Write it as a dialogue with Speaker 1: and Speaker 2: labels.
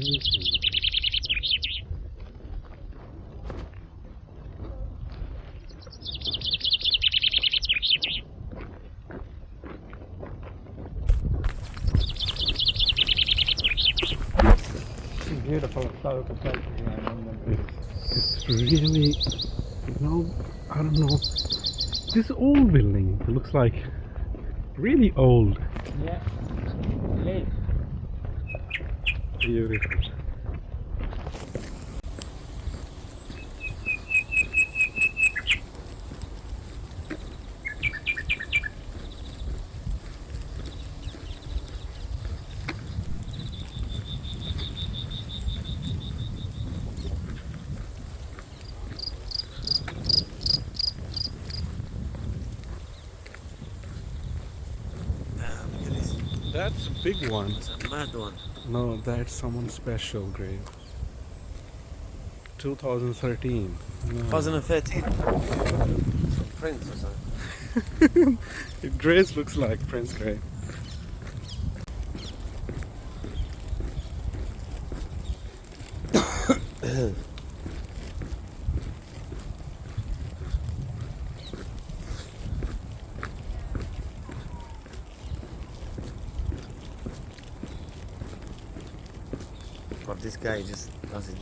Speaker 1: Beautiful, so
Speaker 2: It's really, I don't know. This old building looks like really old.
Speaker 1: yeah, late.
Speaker 2: Beautiful.
Speaker 3: Look at this.
Speaker 2: That's a big one.
Speaker 3: It's a mad one.
Speaker 2: No, that's someone special grave. 2013. No.
Speaker 3: 2013. Prince or something.
Speaker 2: Grace looks like Prince grave.
Speaker 3: But this guy just does it.